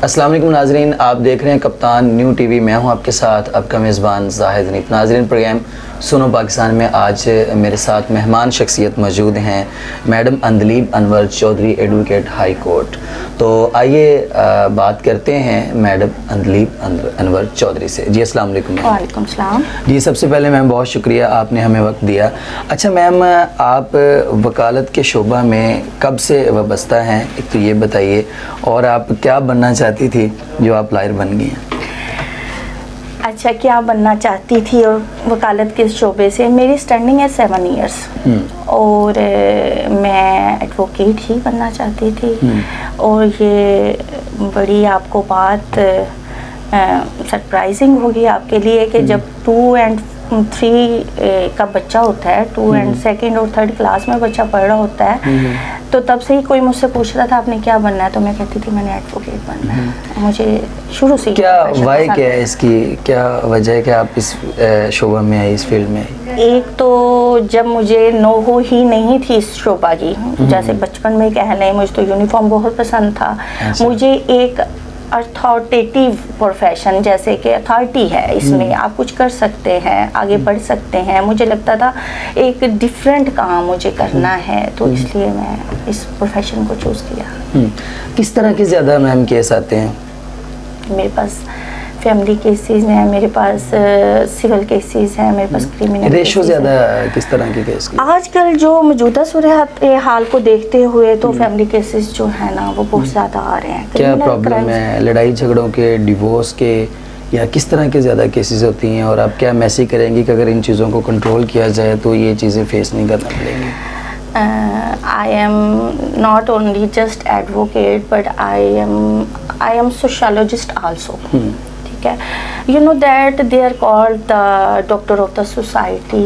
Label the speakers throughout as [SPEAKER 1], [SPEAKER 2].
[SPEAKER 1] السلام علیکم ناظرین، آپ دیکھ رہے ہیں کپتان نیو ٹی وی. میں ہوں آپ کے ساتھ آپ کا میزبان زاہد حنیف. ناظرین، پروگرام سنو پاکستان میں آج میرے ساتھ مہمان شخصیت موجود ہیں میڈم اندلیب انور چودھری، ایڈوکیٹ ہائی کورٹ. تو آئیے بات کرتے ہیں میڈم اندلیب انور چودھری سے. جی السلام علیکم.
[SPEAKER 2] وعلیکم السلام.
[SPEAKER 1] جی سب سے پہلے میم بہت شکریہ، آپ نے ہمیں وقت دیا. اچھا میم، آپ وکالت کے شعبہ میں کب سے وابستہ ہیں، ایک تو یہ بتائیے، اور آپ کیا بننا چاہتی تھی جو آپ لائر بن گئی ہیں؟
[SPEAKER 2] اچھا، کیا بننا چاہتی تھی اور وکالت کے شعبے سے؟ میری اسٹینڈنگ ہے 7 ایئرس اور میں ایڈوکیٹ ہی بننا چاہتی تھی. اور یہ بڑی آپ کو بات سرپرائزنگ ہوگی آپ کے لیے کہ جب 2 and 3 کا بچہ ہوتا ہے، 2 and 2nd اور 3rd کلاس میں بچہ پڑھ رہا ہوتا ہے، تو تب سے ہی کوئی مجھ سے پوچھ رہا تھا آپ نے کیا بننا ہے، تو میں کہتی تھی میں نے ایڈوکیٹ بننا ہے. مجھے شروع سے
[SPEAKER 1] کیا وائی کیا ہے اس کی، کیا وجہ ہے کہ آپ اس شعبہ میں آئی، اس فیلڈ میں آئی؟
[SPEAKER 2] ایک تو جب مجھے نوحو ہی نہیں تھی اس شعبہ کی، جیسے بچپن میں کہہ لیں، مجھے تو یونیفارم بہت پسند تھا. مجھے ایک اتھارٹیٹیو پروفیشن، جیسے کہ اتھارٹی ہے، اس میں آپ کچھ کر سکتے ہیں، آگے بڑھ سکتے ہیں، مجھے لگتا تھا ایک ڈیفرنٹ کام مجھے کرنا ہے، تو اس لیے میں اس پروفیشن کو چوز کیا.
[SPEAKER 1] کس طرح کے زیادہ میم کیس آتے ہیں؟
[SPEAKER 2] میرے پاس فیملی کیسز ہیں، میرے پاس سول کیسز ہیں، میرے پاس کرمنل.
[SPEAKER 1] ریشو زیادہ کس طرح کے کیس کی؟
[SPEAKER 2] آج کل جو موجودہ صورت حال کو دیکھتے ہوئے تو فیملی کیسز جو ہے نا وہ بہت زیادہ آ رہے ہیں.
[SPEAKER 1] کیا پرابلم ہے؟ لڑائی جھگڑوں کے، ڈیورس کے، یا کس طرح کے زیادہ کیسز ہوتی ہیں؟ اور آپ کیا میسج کریں گی کہ اگر ان چیزوں کو کنٹرول کیا جائے تو یہ چیزیں فیس نہیں کرنا پڑیں گی؟
[SPEAKER 2] I am not only just advocate but I am sociologist also. ٹھیک ہے. You know that they are called the doctor of the society.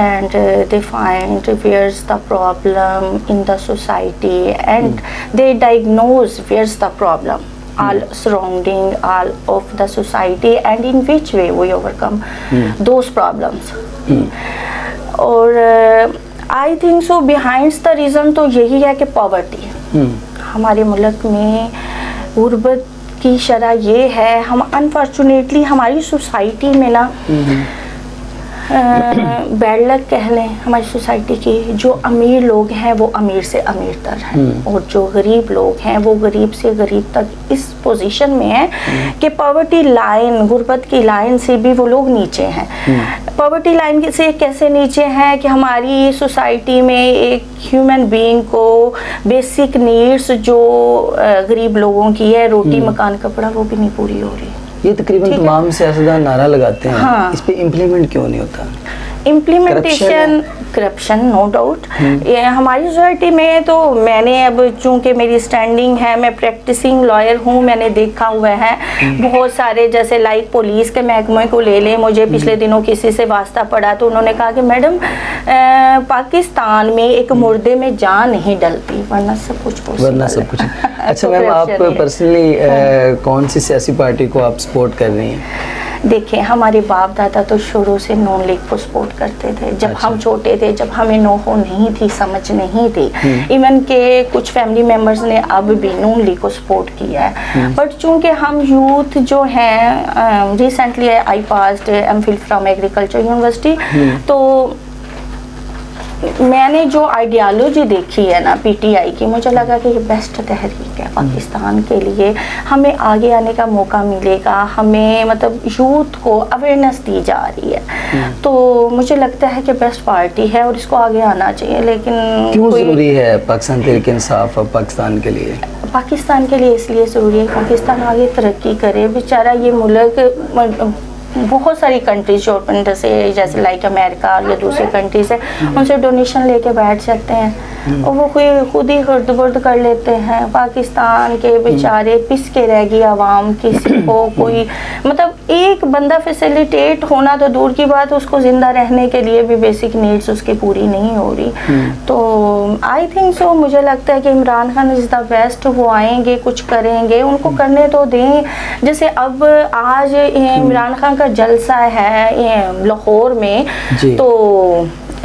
[SPEAKER 2] And they find where's the problem in the society and they diagnose where's the problem all surrounding all of the society and in which way we overcome those problems. اور I think so behind the reason تو یہی ہے کہ poverty. ہمارے ملک میں غربت کی شرح یہ ہے، ہم انفارچونیٹلی ہماری سوسائٹی میں نا بیڈ لک کہہ لیں ہماری سوسائٹی کی، جو امیر لوگ ہیں وہ امیر سے امیر تر ہیں، اور جو غریب لوگ ہیں وہ غریب سے غریب تک اس پوزیشن میں ہیں کہ پاورٹی لائن، غربت کی لائن سے بھی وہ لوگ نیچے ہیں. پاورٹی لائن سے کیسے نیچے ہیں کہ ہماری سوسائٹی میں ایک ہیومن بینگ کو بیسک نیڈس جو غریب لوگوں کی ہے، روٹی مکان کپڑا، وہ بھی نہیں پوری ہو رہی.
[SPEAKER 1] یہ تقریباً تمام سیاستدان نعرہ لگاتے ہیں، اس پہ امپلیمنٹ کیوں نہیں ہوتا؟
[SPEAKER 2] Implementation, corruption no doubt. ہماری سوسائٹی میں تو میں نے اب چونکہ میری اسٹینڈنگ ہے، میں پریکٹسنگ لائر ہوں، میں نے دیکھا ہوا ہے بہت سارے، جیسے لائک پولیس کے محکمے کو لے لیں. مجھے پچھلے دنوں کسی سے واسطہ پڑا تو انہوں نے کہا کہ میڈم پاکستان میں ایک مردے میں جان نہیں ڈلتی ورنہ سب کچھ
[SPEAKER 1] کچھ. اچھا میم، آپ پرسنلی کون سی سیاسی پارٹی کو آپ سپورٹ کر رہی ہیں؟
[SPEAKER 2] دیکھیں، ہمارے باپ دادا تو شروع سے نون لیگ کو سپورٹ کرتے تھے. جب ہم چھوٹے تھے، جب ہمیں نوحو نہیں تھی، سمجھ نہیں تھی، ایون کہ کچھ فیملی ممبرز نے اب بھی نون لیگ کو سپورٹ کیا ہے. بٹ چونکہ ہم یوتھ جو ہیں، recently I passed M Phil from agriculture university, تو میں نے جو آئیڈیالوجی دیکھی ہے نا پی ٹی آئی کی، مجھے لگا کہ یہ بیسٹ تحریک ہے پاکستان کے لیے. ہمیں آگے آنے کا موقع ملے گا، ہمیں مطلب یوتھ کو اویئرنیس دی جا رہی ہے، تو مجھے لگتا ہے کہ بیسٹ پارٹی ہے اور اس کو آگے آنا چاہیے. لیکن
[SPEAKER 1] کیوں ضروری ہے پاکستان تحریک انصاف پاکستان کے لیے؟
[SPEAKER 2] پاکستان کے لیے اس لیے ضروری ہے پاکستان آگے ترقی کرے. بیچارہ یہ ملک بہت ساری کنٹریز جو جیسے لائک امریکہ یا دوسری کنٹریز ہے، ان سے ڈونیشن لے کے بیٹھ جاتے ہیں اور وہ خود ہی گرد برد کر لیتے ہیں. پاکستان کے بیچارے پس کے رہ گئی عوام، کسی کو کوئی مطلب ایک بندہ فیسیلیٹیٹ ہونا تو دور کی بات، اس کو زندہ رہنے کے لیے بھی بیسک نیڈس اس کی پوری نہیں ہو رہی. تو آئی تھنک سو، مجھے لگتا ہے کہ عمران خان از دا بیسٹ. وہ آئیں گے، کچھ کریں گے، ان کو کرنے تو دیں. جیسے اب آج عمران خان کا جلسہ ہے لاہور میں، تو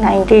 [SPEAKER 2] 90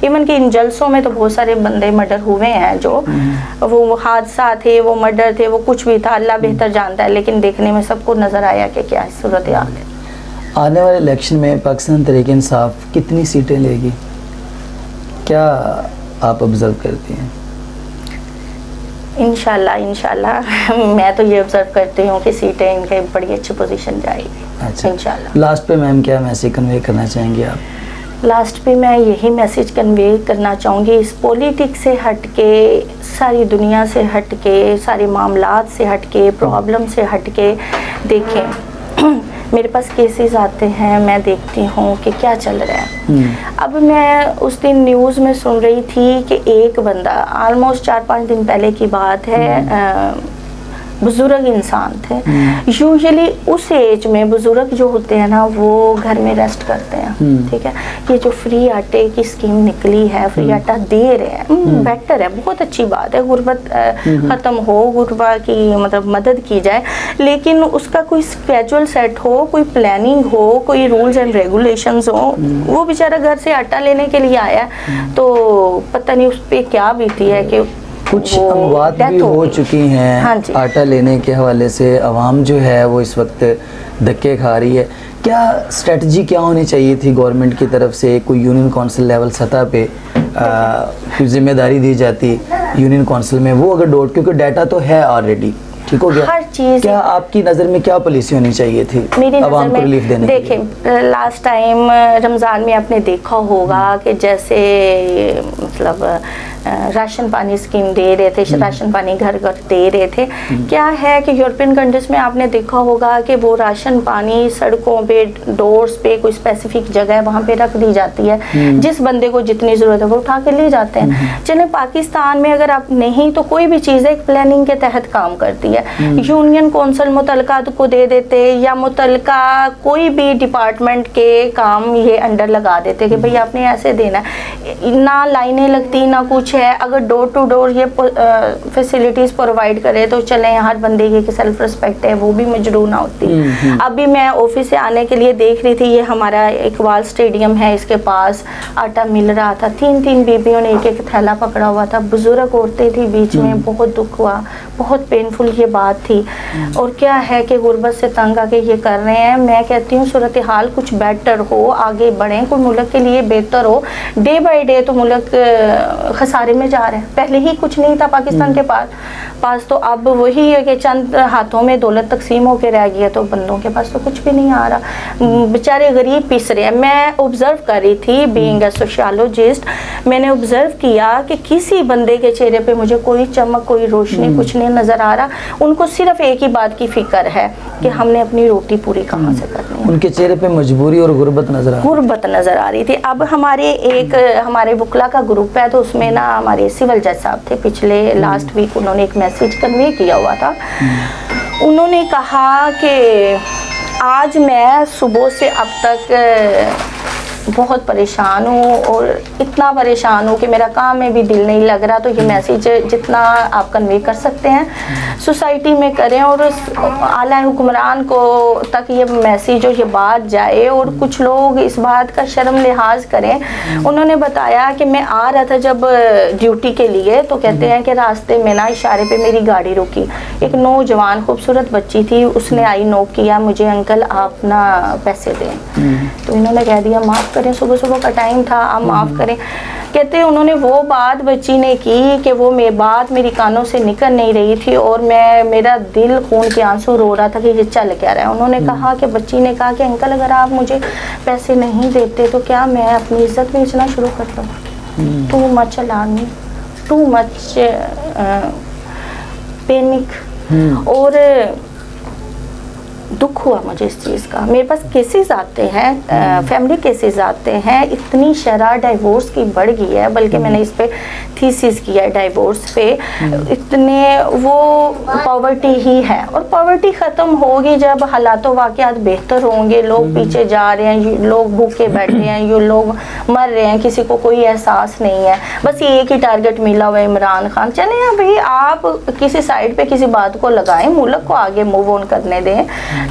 [SPEAKER 2] ایون کہ ان جلسوں میں تو بہت سارے بندے مرڈر ہوئے ہیں, جو وہ حادثہ تھے, وہ مرڈر تھے, وہ کچھ بھی تھا, اللہ بہتر جانتا ہے, لیکن دیکھنے میں سب کو نظر آیا کہ کیا صورتحال ہے.
[SPEAKER 1] آنے والے الیکشن میں پاکستان تحریک انصاف کتنی سیٹیں لے گی, کیا آپ آبزرو کرتی ہیں؟
[SPEAKER 2] انشاءاللہ میں تو یہ آبزرو کرتی ہوں کہ سیٹیں ان کے بڑی اچھی پوزیشن جائے گی.
[SPEAKER 1] اچھا,
[SPEAKER 2] انشاءاللہ.
[SPEAKER 1] لاسٹ پہ میم کیا میسیج کنوے کرنا چاہیں گے آپ؟
[SPEAKER 2] لاسٹ پہ میں یہی میسیج کنوے کرنا چاہوں گی, اس پولیٹکس سے ہٹ کے, ساری دنیا سے ہٹ کے, سارے معاملات سے ہٹ کے, پرابلم سے ہٹ کے دیکھیں. میرے پاس کیسز آتے ہیں, میں دیکھتی ہوں کہ کیا چل رہا ہے. اب میں اس دن نیوز میں سن رہی تھی کہ ایک بندہ, آلموسٹ 4-5 دن پہلے کی بات ہے, بزرگ انسان تھے. یوزلی اس ایج میں بزرگ جو ہوتے ہیں نا وہ گھر میں ریسٹ کرتے ہیں. ٹھیک ہے, یہ جو فری آٹے کی اسکیم نکلی ہے, فری آٹا دے رہے ہیں, بیٹر ہے, بہت اچھی بات ہے. غربت ختم ہو, غربا کی مطلب مدد کی جائے, لیکن اس کا کوئی اسکیجول سیٹ ہو, کوئی پلاننگ ہو, کوئی رولز اینڈ ریگولیشنز ہو. وہ بیچارہ گھر سے آٹا لینے کے لیے آیا تو پتہ نہیں اس پہ کیا بیتی ہے کہ
[SPEAKER 1] کچھ اموات بھی ہو چکی ہیں. آٹا لینے کے حوالے سے عوام جو ہے وہ اس وقت دھکے کھا رہی ہے. کیا اسٹریٹجی کیا ہونی چاہیے تھی گورنمنٹ کی طرف سے, کوئی یونین کونسل لیول سطح پہ کوئی ذمہ داری دی جاتی یونین کونسل میں, وہ اگر کیونکہ ڈیٹا تو ہے آلریڈی, ٹھیک ہو گیا,
[SPEAKER 2] ہر چیز.
[SPEAKER 1] کیا آپ کی نظر میں کیا پالیسی ہونی چاہیے تھی عوام کو ریلیف دینے کے لیے؟
[SPEAKER 2] دیکھیں, لاسٹ ٹائم رمضان میں آپ نے دیکھا ہوگا کہ جیسے مطلب راشن پانی اسکیم دے رہے تھے, راشن پانی گھر گھر دے رہے تھے. کیا ہے کہ یورپین کنٹریز میں آپ نے دیکھا ہوگا کہ وہ راشن پانی سڑکوں پہ, ڈورز پہ, کوئی اسپیسیفک جگہ ہے وہاں پہ رکھ دی جاتی ہے, جس بندے کو جتنی ضرورت ہے وہ اٹھا کے لے جاتے ہیں. چلیں پاکستان میں اگر آپ نہیں تو کوئی بھی چیز ایک پلاننگ کے تحت کام کرتی ہے. یونین کونسل متعلقات کو دے دیتے یا متعلقہ کوئی بھی ڈپارٹمنٹ کے کام یہ انڈر لگا دیتے کہ بھئی آپ نے ایسے دینا ہے, نہ لائنیں لگتی نہ کچھ ہے. اگر ڈور ٹو ڈور یہ فیسلٹیز پرووائڈ کرے تو چلیں, ہر بندے کی سیلف رسپیکٹ ہے, وہ بھی مجروح نہ ہوتی. ابھی میں آفس سے آنے کے لیے دیکھ رہی تھی, یہ ہمارا اقبال اسٹیڈیم ہے, اس کے پاس آٹا مل رہا تھا, 3 بیبیوں نے ایک تھیلا پکڑا ہوا تھا, بزرگ عورتیں تھی بیچ میں. بہت دکھ ہوا, بہت پینفل یہ بات تھی. اور کیا ہے کہ غربت سے تنگ آ کے یہ کر رہے ہیں. میں کہتی ہوں صورتحال کچھ بیٹر ہو, آگے بڑھیں, کوئی ملک کے لیے بہتر ہو. ڈے بائی ڈے تو ملک خسارے میں جا رہے ہیں. پہلے ہی کچھ نہیں تھا پاکستان کے پاس تو اب وہی ہے کہ چند ہاتھوں میں دولت تقسیم ہو کے رہ گئی ہے, تو بندوں کے پاس تو کچھ بھی نہیں آ رہا. بیچارے غریب پیس رہے ہیں. میں آبزرو کر رہی تھی, بینگ اے سوشیالوجسٹ, میں نے آبزرو کیا کہ کسی بندے کے چہرے پہ مجھے کوئی چمک, کوئی روشنی, کچھ نہیں نظر آ رہا. ان کو صرف ایک ہی بات کی فکر ہے کہ ہم نے اپنی روٹی پوری کہاں سے کرنی ہے.
[SPEAKER 1] ان کے چہرے پہ مجبوری اور غربت نظر آ رہی
[SPEAKER 2] تھی. اب ہمارے وکلا کا گروپ ہے, تو اس میں نا ہمارے سول جج صاحب تھے, پچھلے لاسٹ ویک انہوں نے ایک میسیج کنوے کیا ہوا تھا. انہوں نے کہا کہ آج میں صبح سے اب تک بہت پریشان ہوں, اور اتنا پریشان ہوں کہ میرا کام میں بھی دل نہیں لگ رہا. تو یہ میسیج جتنا آپ کنوے کر سکتے ہیں سوسائٹی میں کریں, اور اعلیٰ حکمران کو تک یہ میسیج اور یہ بات جائے, اور کچھ لوگ اس بات کا شرم لحاظ کریں. انہوں نے بتایا کہ میں آ رہا تھا جب ڈیوٹی کے لیے, تو کہتے ہیں کہ راستے میں نا اشارے پہ میری گاڑی رکی, ایک نوجوان خوبصورت بچی تھی, اس نے آئی نوک کیا, مجھے انکل آپ نا پیسے دیں. تو انہوں نے کہہ دیا معاف کریں, صبح کا ٹائم تھا, آپ معاف کریں. کہتے ہیں انہوں نے وہ بات بچی نے کی کہ وہ بات میری کانوں سے نکل نہیں رہی تھی, اور میرا دل خون کے آنسو رو رہا تھا کہ یہ چل کیا رہا ہے. انہوں نے کہا کہ بچی نے کہا کہ انکل اگر آپ مجھے پیسے نہیں دیتے تو کیا میں اپنی عزت بیچنا شروع کر دوں. Too much alarmy, too much panic, اور دکھ ہوا مجھے اس چیز کا. میرے پاس کیسز آتے ہیں, فیملی کیسز آتے ہیں, اتنی شرح ڈائیورس کی بڑھ گئی ہے, بلکہ میں نے اس پہ تھیسس کیا ہے ڈائیورس پہ. اتنے وہ پاورٹی ہی ہے, اور پاورٹی ختم ہوگی جب حالات و واقعات بہتر ہوں گے. لوگ پیچھے جا رہے ہیں, لوگ بھوکے بیٹھے ہیں, یہ لوگ مر رہے ہیں, کسی کو کوئی احساس نہیں ہے. بس یہ ایک ہی ٹارگٹ ملا ہوا ہے عمران خان. چلیں ابھی آپ کسی سائڈ پہ کسی بات کو لگائیں, ملک کو آگے موو آن کرنے دیں.